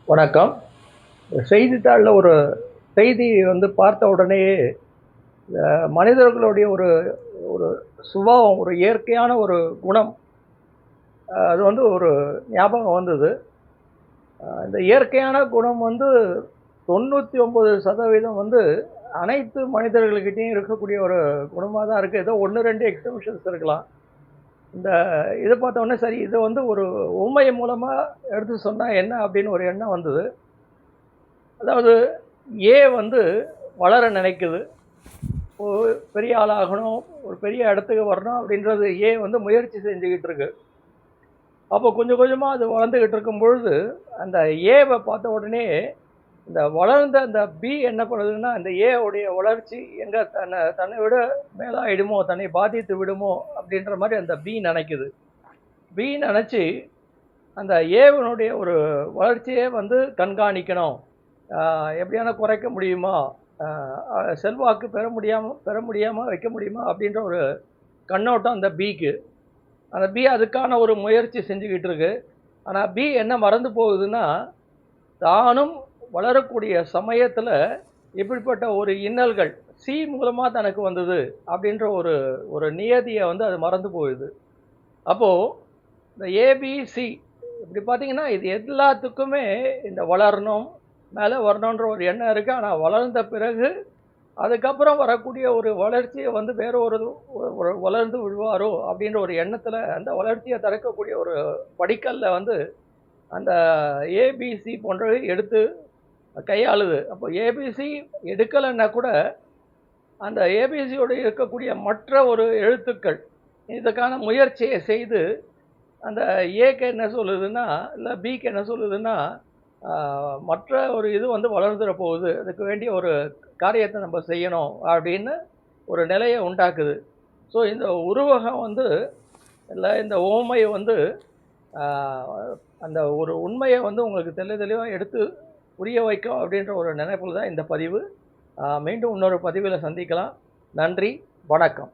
வணக்கம். செய்தித்தாளில் ஒரு செய்தி பார்த்த உடனேயே மனிதர்களுடைய ஒரு ஒரு சுபாவம், ஒரு இயற்கையான ஒரு குணம், அது ஒரு ஞாபகம் வந்தது. இந்த இயற்கையான குணம் 99% அனைத்து மனிதர்கள்கிட்டயும் இருக்கக்கூடிய ஒரு குணமா தான் இருக்கு. ஏதோ 1, 2 எக்ஸெப்ஷன்ஸ் இருக்கலாம். இந்த இத பார்த்த உடனே சரி, இத ஒரு உவமை மூலமா எடுத்து சொன்னா என்ன அப்படின்னு ஒரு எண்ணம் வந்தது. அதாவது ஏ வளர நினைக்குது. ஒரு பெரிய ஆளாகணும், ஒரு பெரிய இடத்துக்கு வரணும் அப்படின்றது ஏ முயற்சி செஞ்சுக்கிட்டு இருக்கு. அப்போ கொஞ்சம் கொஞ்சமா அது வளர்ந்துகிட்டு இருக்கும் பொழுது, அந்த ஏவ பார்த்த உடனே, இந்த வளர்ந்த அந்த பி என்ன பண்ணுதுன்னா, அந்த ஏ உடைய வளர்ச்சி எங்க தன்னை விட மேலாயிடுமோ, தன்னை பாதித்து விடுமோ அப்படின்ற மாரி அந்த பி நினைக்குது. பி நினைச்சு, அந்த ஏவனுடைய ஒரு வளர்ச்சியே கண்காணிக்கணும். எப்படியானா குறைக்க முடியுமா? செல்வாக்கு பெற முடியாம வைக்க முடியுமா? அப்படின்ற ஒரு கண்ணோட்டம் அந்த பிக்கு. அந்த பி அதுக்கான ஒரு முயற்சி செஞ்சுக்கிட்டு இருக்கு. ஆனா பி என்ன மறந்து போகுதுன்னா, தானும் வளரக்கூடிய சமயத்துல இப்படிப்பட்ட ஒரு இன்னல்கள் சி மூலமா தனக்கு வந்தது அப்படின்ற ஒரு ஒரு நியதிய அது மறந்து போகுது. அப்போ இந்த ஏபிசி இப்படி பார்த்தீங்கன்னா, இது எல்லாத்துக்குமே இந்த வளரணும், மேல வரணுன்ற ஒரு எண்ணம் இருக்கு. ஆனா வளர்ந்த பிறகு அதுக்கப்புறம் வரக்கூடிய ஒரு வளர்ச்சிய வேற ஒரு ஒரு வளர்ந்து விழுவாரோ அப்படின்ற ஒரு எண்ணத்துல அந்த வளர்ச்சிய தடுக்கக்கூடிய ஒரு படிக்கல்ல அந்த ஏபிசி போன்றவை எடுத்து கையாளுது. அப்போ ஏபிசி எடுக்கலைன்னா கூட அந்த ஏபிசியோடு இருக்கக்கூடிய மற்ற ஒரு எழுத்துக்கள் இதுக்கான முயற்சியை செய்து அந்த ஏக்கு என்ன சொல்லுதுன்னா, இல்லை பிக்கு என்ன சொல்லுதுன்னா, மற்ற ஒரு இது வளர்ந்துட போகுது, அதுக்கு வேண்டிய ஒரு காரியத்தை நம்ம செய்யணும் அப்படின்னு ஒரு நிலையை உண்டாக்குது. ஸோ இந்த உருவகம் இல்லை இந்த ஓமை அந்த ஒரு உண்மையை உங்களுக்கு தெளிவாக எடுத்து புரிய வைக்கும் அப்படின்ற ஒரு நினைப்பில் தான் இந்த பதிவு. மீண்டும் இன்னொரு பதிவில் சந்திக்கலாம். நன்றி, வணக்கம்.